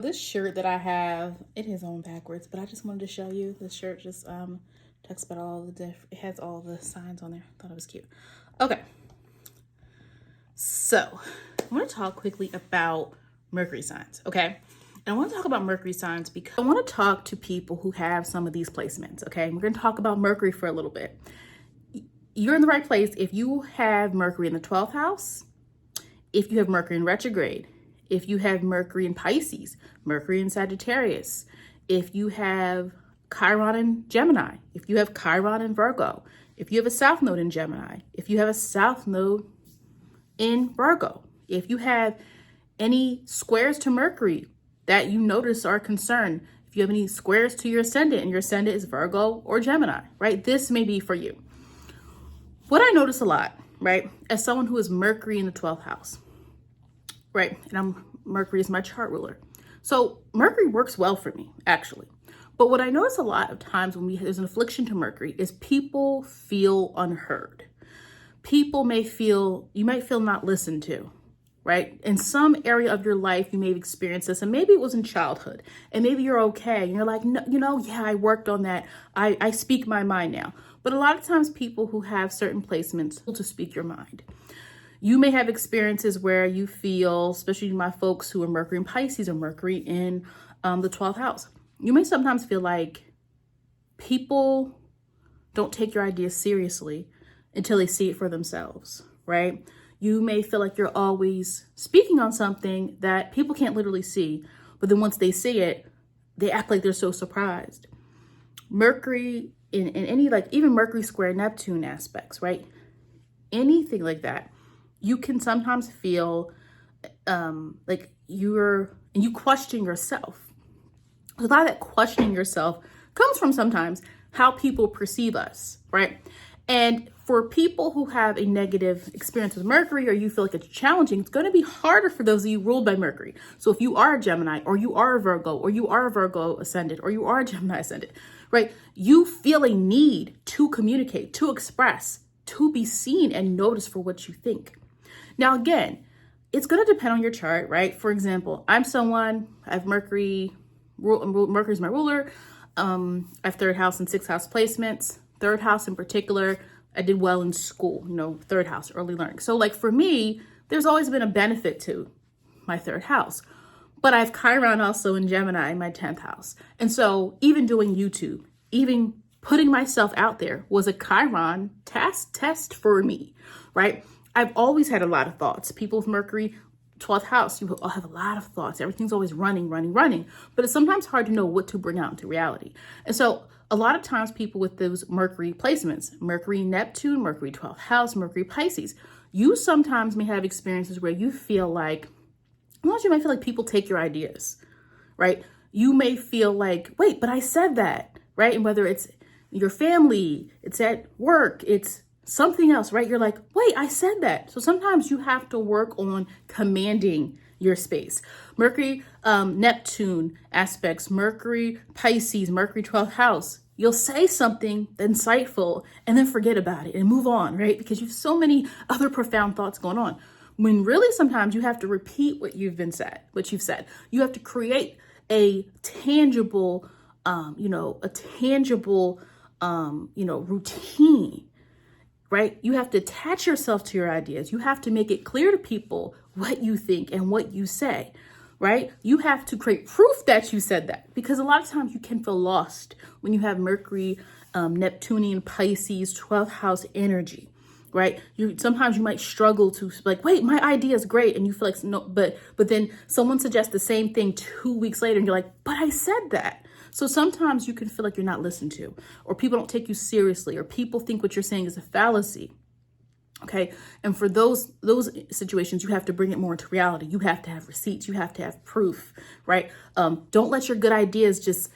This shirt that I have, it is on backwards, but I just wanted to show you. This shirt just talks about all the it has all the signs on there. Thought it was cute. Okay, so I want to talk quickly about Mercury signs. Okay, and I want to talk about Mercury signs because I want to talk to people who have some of these placements. Okay, we're going to talk about Mercury for a little bit. You're in the right place if you have Mercury in the 12th house, if you have Mercury in retrograde, if you have Mercury in Pisces, Mercury in Sagittarius, if you have Chiron in Gemini, if you have Chiron in Virgo, if you have a South Node in Gemini, if you have a South Node in Virgo, if you have any squares to Mercury that you notice are a concern, if you have any squares to your ascendant and your ascendant is Virgo or Gemini, right? This may be for you. What I notice a lot, right, as someone who is Mercury in the 12th house, right? And Mercury is my chart ruler. So Mercury works well for me, actually. But what I notice a lot of times when there's an affliction to Mercury is people feel unheard. People you might feel not listened to, right? In some area of your life, you may have experienced this, and maybe it was in childhood, and maybe you're okay. And you're like, no, yeah, I worked on that. I speak my mind now. But a lot of times people who have certain placements to speak your mind. You may have experiences where you feel, especially my folks who are Mercury in Pisces or Mercury in the 12th house, you may sometimes feel like people don't take your ideas seriously until they see it for themselves, right? You may feel like you're always speaking on something that people can't literally see, but then once they see it, they act like they're so surprised. Mercury in any, like even Mercury square Neptune aspects, right? Anything like that. You can sometimes feel like you question yourself. A lot of that questioning yourself comes from sometimes how people perceive us, right? And for people who have a negative experience with Mercury or you feel like it's challenging, it's going to be harder for those of you ruled by Mercury. So if you are a Gemini or you are a Virgo or you are a Virgo ascendant or you are a Gemini ascendant, right? You feel a need to communicate, to express, to be seen and noticed for what you think. Now, again, it's going to depend on your chart, right? For example, I have Mercury's my ruler. I have third house and sixth house placements. Third house in particular, I did well in school, third house, early learning. So like for me, there's always been a benefit to my third house. But I have Chiron also in Gemini in my 10th house. And so even doing YouTube, even putting myself out there was a Chiron test for me, right? I've always had a lot of thoughts. People with Mercury, 12th house, you all have a lot of thoughts. Everything's always running. But it's sometimes hard to know what to bring out into reality. And so a lot of times people with those Mercury placements, Mercury, Neptune, Mercury, 12th house, Mercury, Pisces, you sometimes may have experiences where you feel like, you might feel like people take your ideas, right? You may feel like, wait, but I said that, right? And whether it's your family, it's at work, it's something else, right? You're like, wait, I said that. So sometimes you have to work on commanding your space. Mercury, Neptune aspects, Mercury, Pisces, Mercury, 12th house. You'll say something insightful and then forget about it and move on, right? Because you have so many other profound thoughts going on. When really sometimes you have to repeat what you've said. You have to create a tangible, routine. Right? You have to attach yourself to your ideas. You have to make it clear to people what you think and what you say, right? You have to create proof that you said that, because a lot of times you can feel lost when you have Mercury, Neptunian, Pisces, 12th house energy, right? Sometimes you might struggle to like, wait, my idea is great. And you feel like, no, but then someone suggests the same thing 2 weeks later and you're like, but I said that. So sometimes you can feel like you're not listened to, or people don't take you seriously, or people think what you're saying is a fallacy. Okay. And for those situations, you have to bring it more into reality. You have to have receipts. You have to have proof, right? Don't let your good ideas just,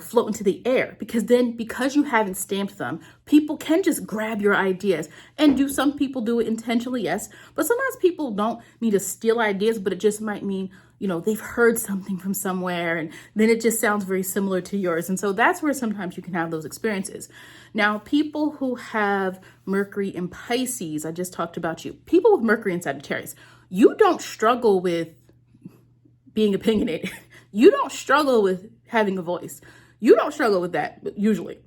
float into the air, because you haven't stamped them, people can just grab your ideas. And do some people do it intentionally? Yes. But sometimes people don't mean to steal ideas, but it just might mean, they've heard something from somewhere and then it just sounds very similar to yours. And so that's where sometimes you can have those experiences. Now, people who have Mercury in Pisces, I just talked about you. People with Mercury in Sagittarius, you don't struggle with being opinionated. You don't struggle with having a voice. You don't struggle with that usually.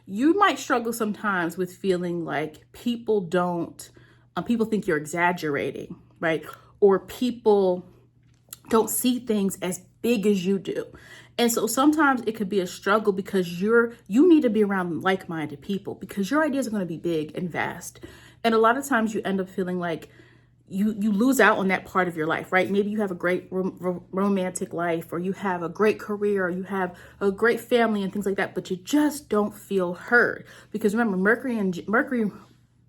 You might struggle sometimes with feeling like people think you're exaggerating, right? Or people don't see things as big as you do. And so sometimes it could be a struggle because you need to be around like-minded people because your ideas are going to be big and vast. And a lot of times you end up feeling like you lose out on that part of your life, right? Maybe you have a great romantic life, or you have a great career, or you have a great family and things like that, but you just don't feel heard. Because remember, Mercury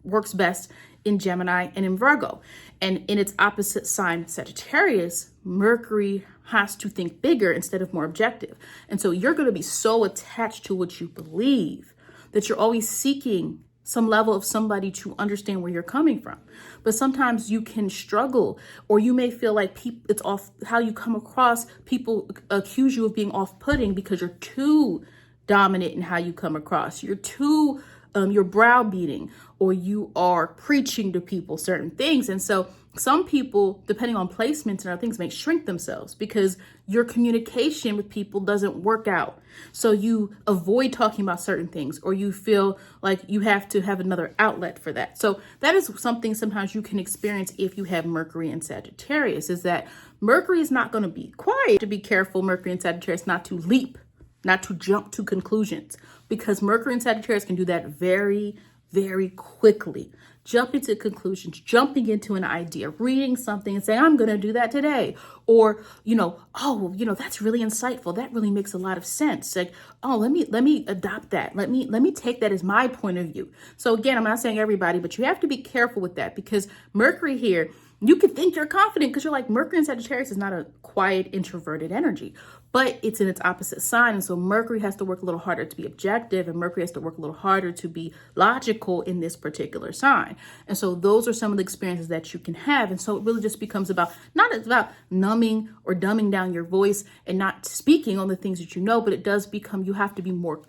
works best in Gemini and in Virgo. And in its opposite sign, Sagittarius, Mercury has to think bigger instead of more objective. And so you're going to be so attached to what you believe that you're always seeking some level of somebody to understand where you're coming from. But sometimes you can struggle, or you may feel like it's off how you come across. People accuse you of being off-putting because you're too dominant in how you come across. You're browbeating, or you are preaching to people certain things. And so some people, depending on placements and other things, may shrink themselves because your communication with people doesn't work out. So you avoid talking about certain things, or you feel like you have to have another outlet for that. So that is something sometimes you can experience if you have Mercury and Sagittarius, is that Mercury is not going to be quiet. To be careful, Mercury and Sagittarius, not to leap, not to jump to conclusions, because Mercury and Sagittarius can do that very, very quickly. Jumping to conclusions, jumping into an idea, reading something and saying, I'm going to do that today. Or, that's really insightful. That really makes a lot of sense. Like, oh, let me adopt that. Let me take that as my point of view. So again, I'm not saying everybody, but you have to be careful with that, because Mercury here, you could think you're confident because you're like, Mercury and Sagittarius is not a quiet, introverted energy, but it's in its opposite sign. And so Mercury has to work a little harder to be objective, and Mercury has to work a little harder to be logical in this particular sign. And so those are some of the experiences that you can have. And so it really just becomes about, not about numbing or dumbing down your voice and not speaking on the things that you know, but it does become, you have to be more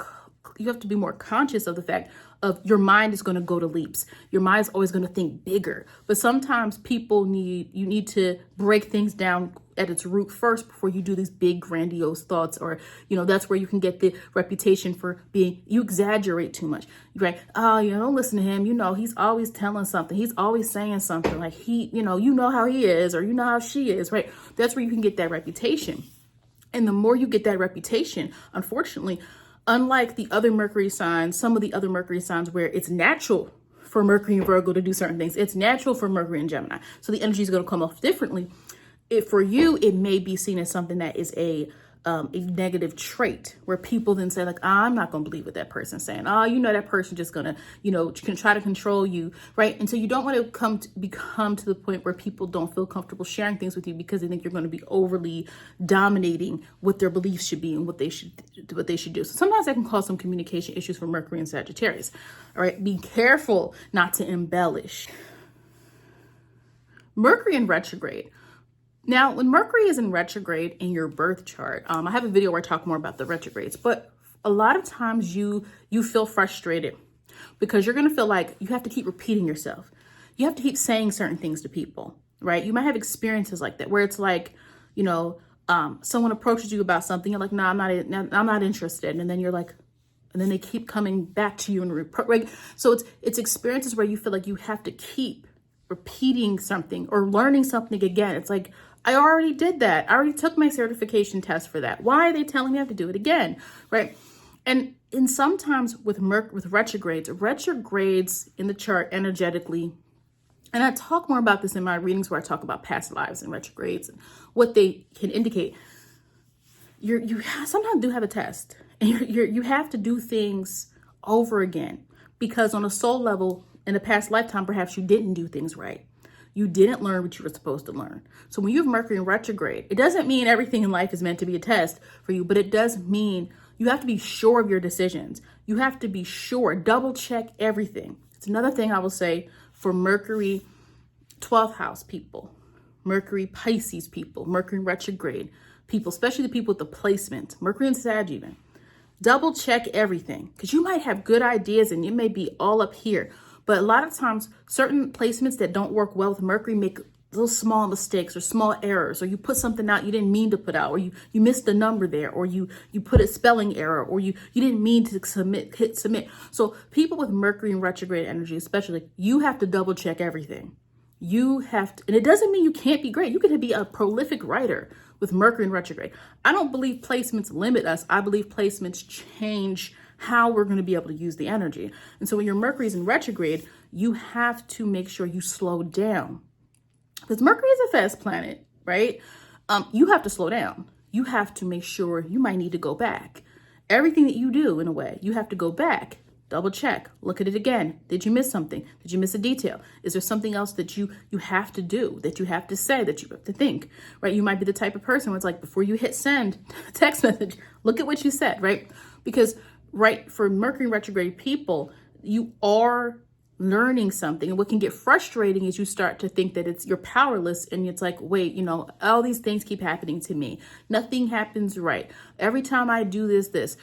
conscious of the fact of your mind is going to go to leaps. Your mind is always going to think bigger. But sometimes you need to break things down at its root first before you do these big grandiose thoughts, or, that's where you can get the reputation for you exaggerate too much. Right? Oh, don't listen to him. He's always telling something. He's always saying something like you know how he is, or you know how she is, right? That's where you can get that reputation. And the more you get that reputation, unfortunately, unlike the other Mercury signs, some of the other Mercury signs where it's natural for Mercury and Virgo to do certain things, it's natural for Mercury and Gemini. So the energy is going to come off differently. For you, it may be seen as something that is a negative trait, where people then say like, I'm not going to believe what that person's saying. That person just going to, can try to control you. Right. And so you don't want to become to the point where people don't feel comfortable sharing things with you because they think you're going to be overly dominating what their beliefs should be and what they should do. So sometimes that can cause some communication issues for Mercury and Sagittarius. All right. Be careful not to embellish. Mercury in retrograde. Now, when Mercury is in retrograde in your birth chart, I have a video where I talk more about the retrogrades, but a lot of times you feel frustrated because you're going to feel like you have to keep repeating yourself. You have to keep saying certain things to people, right? You might have experiences like that where it's like, someone approaches you about something. You're like, no, I'm not interested. And then you're like, and then they keep coming back to you and right? So it's experiences where you feel like you have to keep repeating something or learning something again. It's like, I already did that. I already took my certification test for that. Why are they telling me I have to do it again? Right. And sometimes with retrogrades in the chart energetically, and I talk more about this in my readings where I talk about past lives and retrogrades and what they can indicate. You sometimes do have a test, and you have to do things over again, because on a soul level, in a past lifetime, perhaps you didn't do things right. You didn't learn what you were supposed to learn. So when you have Mercury in retrograde, it doesn't mean everything in life is meant to be a test for you, but it does mean you have to be sure of your decisions. You have to be sure, double check everything. It's another thing I will say for Mercury 12th house people, Mercury Pisces people, Mercury retrograde people, especially the people with the placement, Mercury and Sag even. Double check everything, because you might have good ideas and it may be all up here. But a lot of times, certain placements that don't work well with Mercury make those small mistakes or small errors, or you put something out you didn't mean to put out, or you missed a number there, or you put a spelling error, or you didn't mean to hit submit. So people with Mercury in retrograde energy, especially, you have to double check everything. You have to, and it doesn't mean you can't be great. You can be a prolific writer with Mercury in retrograde. I don't believe placements limit us. I believe placements change how we're going to be able to use the energy. And so when your Mercury is in retrograde, you have to make sure you slow down. Because Mercury is a fast planet, right? You have to slow down. You have to make sure you might need to go back. Everything that you do, in a way, you have to go back, double check, look at it again. Did you miss something? Did you miss a detail? Is there something else that you have to do, that you have to say, that you have to think, right? You might be the type of person where it's like, before you hit send a text message, look at what you said, right? Because, right, for Mercury retrograde people, you are learning something. And what can get frustrating is you start to think that you're powerless, and it's like, wait, all these things keep happening to me. Nothing happens right. Every time I do this,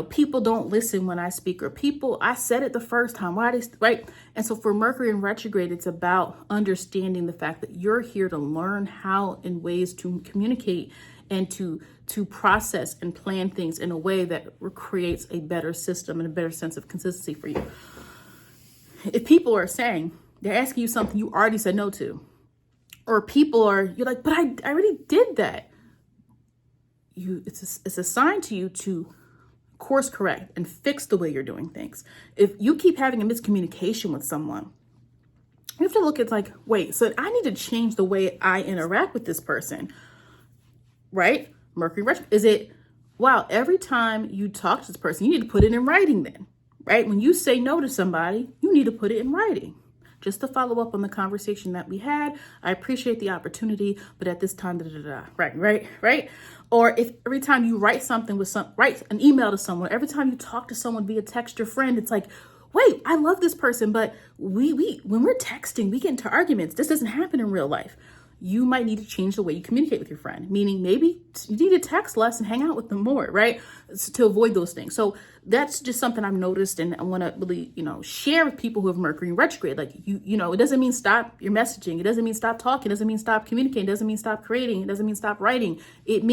people don't listen when I speak, or I said it the first time. Why they, right? And so for Mercury in retrograde, it's about understanding the fact that you're here to learn how and ways to communicate and to process and plan things in a way that creates a better system and a better sense of consistency for you. If people are saying, they're asking you something you already said no to, or you're like, but I already did that. It's a sign to you to course correct and fix the way you're doing things. If you keep having a miscommunication with someone, you have to look at like, wait, so I need to change the way I interact with this person, right? Mercury retro, is it, wow, every time you talk to this person, you need to put it in writing then. Right? When you say no to somebody, you need to put it in writing. Just to follow up on the conversation that we had, I appreciate the opportunity, but at this time, right? Or if every time you write something write an email to someone, every time you talk to someone via text your friend, it's like, wait, I love this person, but when we're texting, we get into arguments. This doesn't happen in real life. You might need to change the way you communicate with your friend, meaning maybe you need to text less and hang out with them more, right? To avoid those things. So that's just something I've noticed, and I want to really, share with people who have Mercury in retrograde. Like, it doesn't mean stop your messaging. It doesn't mean stop talking. It doesn't mean stop communicating. It doesn't mean stop creating. It doesn't mean stop writing.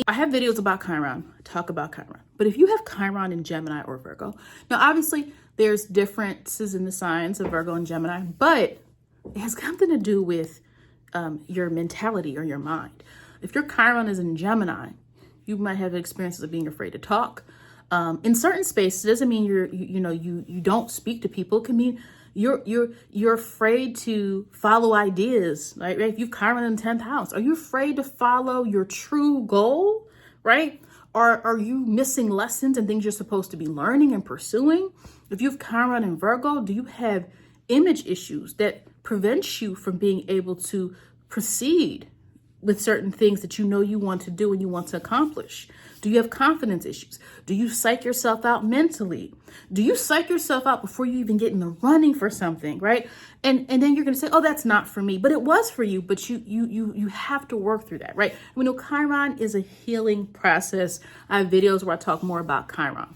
I have videos about Chiron. I talk about Chiron. But if you have Chiron in Gemini or Virgo, now obviously there's differences in the signs of Virgo and Gemini, but it has something to do with your mentality or your mind. If your Chiron is in Gemini, you might have experiences of being afraid to talk. In certain spaces, it doesn't mean you don't speak to people. It can mean you're afraid to follow ideas, right? If you've Chiron in the 10th house, are you afraid to follow your true goal, right? Or are you missing lessons and things you're supposed to be learning and pursuing? If you've Chiron in Virgo, do you have image issues that prevents you from being able to proceed with certain things that you want to do and you want to accomplish? Do you have confidence issues? Do you psych yourself out mentally? Do you psych yourself out before you even get in the running for something, right? And then you're going to say, oh, that's not for me, but it was for you. But you have to work through that, right? We know Chiron is a healing process. I have videos where I talk more about Chiron.